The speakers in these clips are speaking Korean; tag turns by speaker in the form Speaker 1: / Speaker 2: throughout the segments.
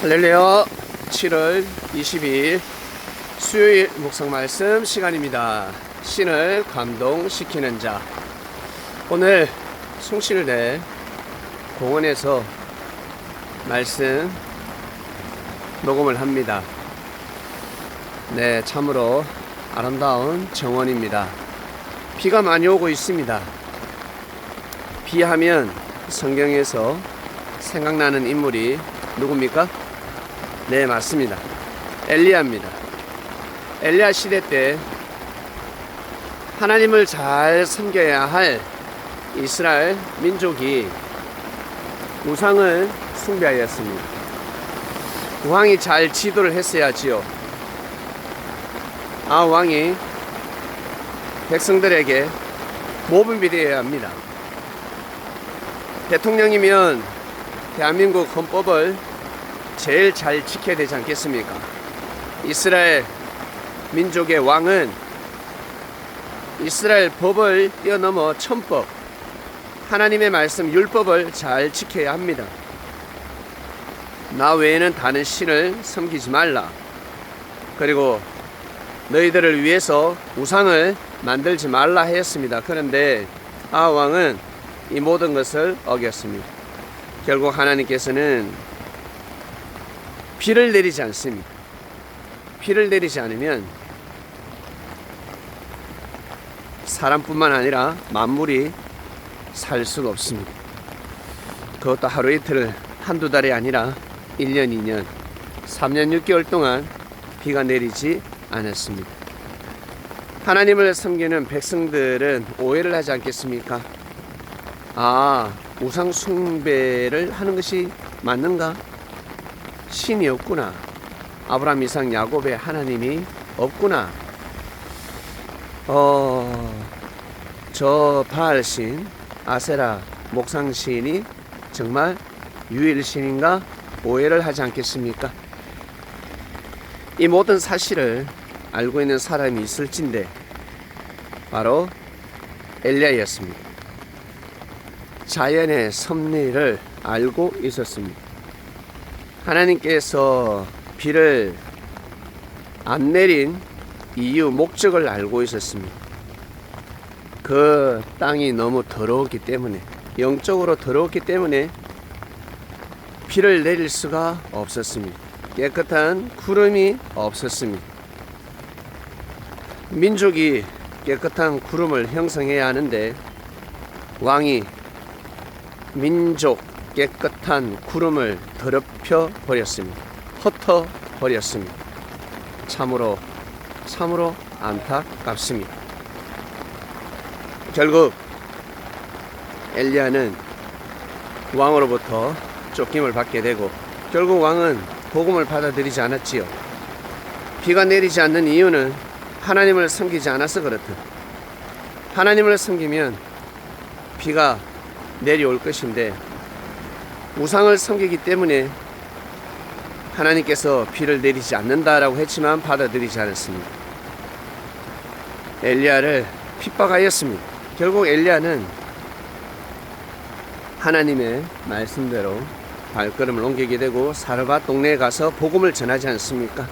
Speaker 1: 할렐루야. 7월 22일 수요일 묵상 말씀 시간입니다. 신을 감동시키는 자. 오늘 숭실대 공원에서 말씀 녹음을 합니다. 네, 참으로 아름다운 정원입니다. 비가 많이 오고 있습니다. 비하면 성경에서 생각나는 인물이 누굽니까? 네, 맞습니다. 엘리야입니다. 엘리야 시대 때 하나님을 잘 섬겨야 할 이스라엘 민족이 우상을 숭배하였습니다. 왕이 잘 지도를 했어야지요. 왕이 백성들에게 모범이 되어야 합니다. 대통령이면 대한민국 헌법을 제일 잘 지켜야 되지 않겠습니까? 이스라엘 민족의 왕은 이스라엘 법을 뛰어넘어 천법, 하나님의 말씀 율법을 잘 지켜야 합니다. 나 외에는 다른 신을 섬기지 말라. 그리고 너희들을 위해서 우상을 만들지 말라 하였습니다. 그런데 왕은 이 모든 것을 어겼습니다. 결국 하나님께서는 비를 내리지 않습니다. 비를 내리지 않으면 사람뿐만 아니라 만물이 살 수가 없습니다. 그것도 하루 이틀 한두 달이 아니라 1년, 2년, 3년, 6개월 동안 비가 내리지 않았습니다. 하나님을 섬기는 백성들은 오해를 하지 않겠습니까? 우상 숭배를 하는 것이 맞는가? 신이 없구나. 아브라함, 이삭, 야곱의 하나님이 없구나. 저 바알신, 아세라, 목상신이 정말 유일신인가? 오해를 하지 않겠습니까? 이 모든 사실을 알고 있는 사람이 있을진데 바로 엘리야였습니다. 자연의 섭리를 알고 있었습니다. 하나님께서 비를 안 내린 이유, 목적을 알고 있었습니다. 그 땅이 너무 더러웠기 때문에, 영적으로 더러웠기 때문에 비를 내릴 수가 없었습니다. 깨끗한 구름이 없었습니다. 민족이 깨끗한 구름을 형성해야 하는데 왕이 민족 깨끗한 구름을 더럽혀 버렸습니다. 흩어 버렸습니다. 참으로 안타깝습니다. 결국 엘리야는 왕으로부터 쫓김을 받게 되고 결국 왕은 복음을 받아들이지 않았지요. 비가 내리지 않는 이유는 하나님을 섬기지 않아서 그렇듯 하나님을 섬기면 비가 내려올 것인데 우상을 섬기기 때문에 하나님께서 비를 내리지 않는다라고 했지만 받아들이지 않았습니다. 엘리야를 핍박하였습니다. 결국 엘리야는 하나님의 말씀대로 발걸음을 옮기게 되고 사르밧 동네에 가서 복음을 전하지 않습니까?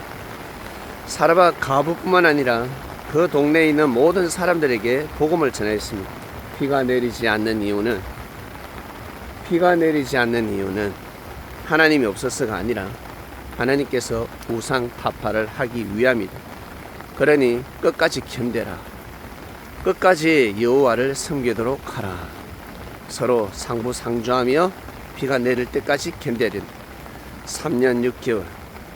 Speaker 1: 사르밧 가부뿐만 아니라 그 동네에 있는 모든 사람들에게 복음을 전하였습니다. 비가 내리지 않는 이유는 하나님이 없어서가 아니라 하나님께서 우상 타파를 하기 위함이다. 그러니 끝까지 견뎌라. 끝까지 여호와를 섬기도록 하라. 서로 상부상조하며 비가 내릴 때까지 견뎌야 된다. 3년 6개월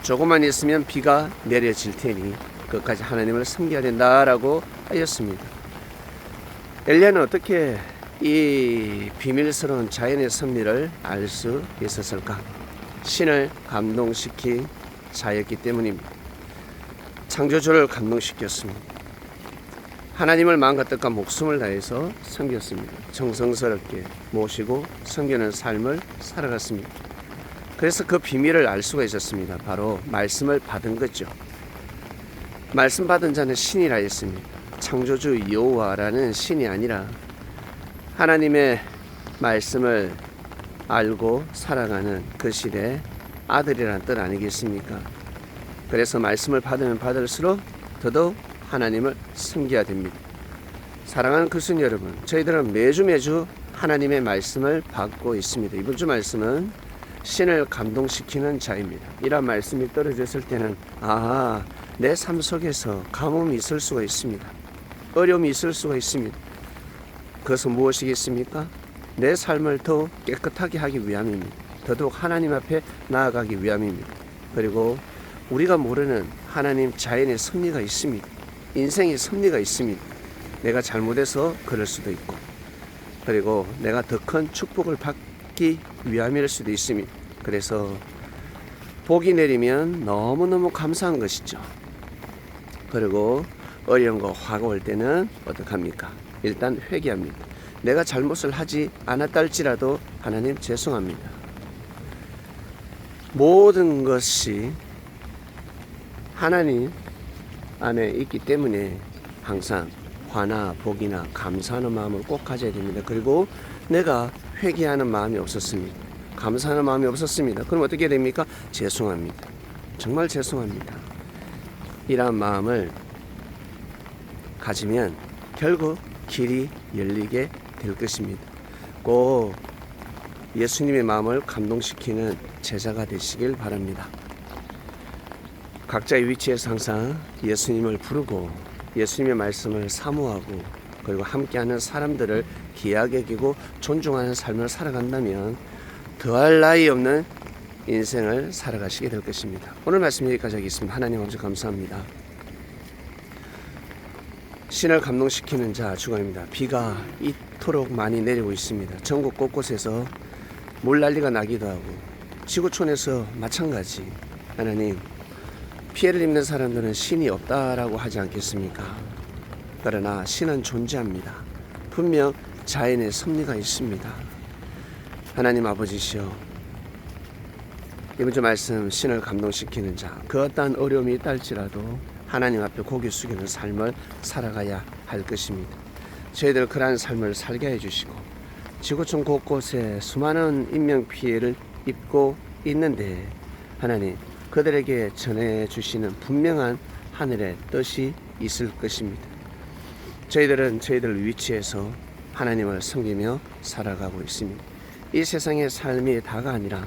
Speaker 1: 조금만 있으면 비가 내려질 테니 끝까지 하나님을 섬겨야 된다라고 하였습니다. 엘리야는 어떻게 이 비밀스러운 자연의 섭리를 알 수 있었을까? 신을 감동시킨 자였기 때문입니다. 창조주를 감동시켰습니다. 하나님을 마음과 뜻과 목숨을 다해서 섬겼습니다. 정성스럽게 모시고 섬기는 삶을 살아갔습니다. 그래서 그 비밀을 알 수가 있었습니다. 바로 말씀을 받은 거죠. 말씀 받은 자는 신이라 했습니다. 창조주 여호와라는 신이 아니라 하나님의 말씀을 알고 살아가는 그 시대 아들이라는 뜻 아니겠습니까? 그래서 말씀을 받으면 받을수록 더더욱 하나님을 섬겨야 됩니다. 사랑하는 그리스도 여러분, 저희들은 매주 하나님의 말씀을 받고 있습니다. 이번 주 말씀은 신을 감동시키는 자입니다. 이런 말씀이 떨어졌을 때는 내 삶 속에서 가뭄이 있을 수가 있습니다. 어려움이 있을 수가 있습니다. 그것은 무엇이겠습니까? 내 삶을 더 깨끗하게 하기 위함입니다. 더더욱 하나님 앞에 나아가기 위함입니다. 그리고 우리가 모르는 하나님 자연의 섭리가 있습니다. 인생의 섭리가 있습니다. 내가 잘못해서 그럴 수도 있고, 그리고 내가 더 큰 축복을 받기 위함일 수도 있습니다. 그래서 복이 내리면 너무너무 감사한 것이죠. 그리고 어려운 거 화가 올 때는 어떡합니까? 일단 회개합니다. 내가 잘못을 하지 않았다 할지라도 하나님 죄송합니다. 모든 것이 하나님 안에 있기 때문에 항상 화나 복이나 감사하는 마음을 꼭 가져야 됩니다. 그리고 내가 회개하는 마음이 없었습니다. 감사하는 마음이 없었습니다. 그럼 어떻게 됩니까? 죄송합니다. 정말 죄송합니다. 이러한 마음을 가지면 결국 길이 열리게 될 것입니다. 꼭 예수님의 마음을 감동시키는 제자가 되시길 바랍니다. 각자의 위치에서 항상 예수님을 부르고 예수님의 말씀을 사모하고 그리고 함께하는 사람들을 귀하게 여기고 존중하는 삶을 살아간다면 더할 나위 없는 인생을 살아가시게 될 것입니다. 오늘 말씀 여기까지 하겠습니다. 하나님 아버지 감사합니다. 신을 감동시키는 자 주간입니다. 비가 이토록 많이 내리고 있습니다. 전국 곳곳에서 물난리가 나기도 하고 지구촌에서 마찬가지. 하나님, 피해를 입는 사람들은 신이 없다라고 하지 않겠습니까? 그러나 신은 존재합니다. 분명 자연의 섭리가 있습니다. 하나님 아버지시여, 이번 주 말씀 신을 감동시키는 자, 그 어떠한 어려움이 있다 할지라도 하나님 앞에 고개 숙이는 삶을 살아가야 할 것입니다. 저희들 그러한 삶을 살게 해주시고 지구촌 곳곳에 수많은 인명피해를 입고 있는데 하나님, 그들에게 전해주시는 분명한 하늘의 뜻이 있을 것입니다. 저희들은 저희들 위치에서 하나님을 섬기며 살아가고 있습니다. 이 세상의 삶이 다가 아니라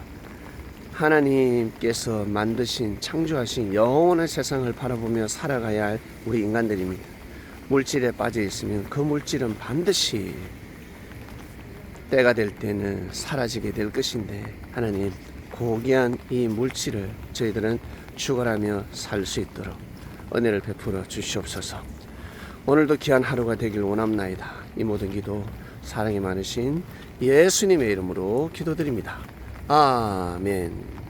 Speaker 1: 하나님께서 만드신 창조하신 영원한 세상을 바라보며 살아가야 할 우리 인간들입니다. 물질에 빠져 있으면 그 물질은 반드시 때가 될 때는 사라지게 될 것인데 하나님, 고귀한 이 물질을 저희들은 추구하며 살 수 있도록 은혜를 베풀어 주시옵소서. 오늘도 귀한 하루가 되길 원합나이다. 이 모든 기도 사랑이 많으신 예수님의 이름으로 기도드립니다. 아멘.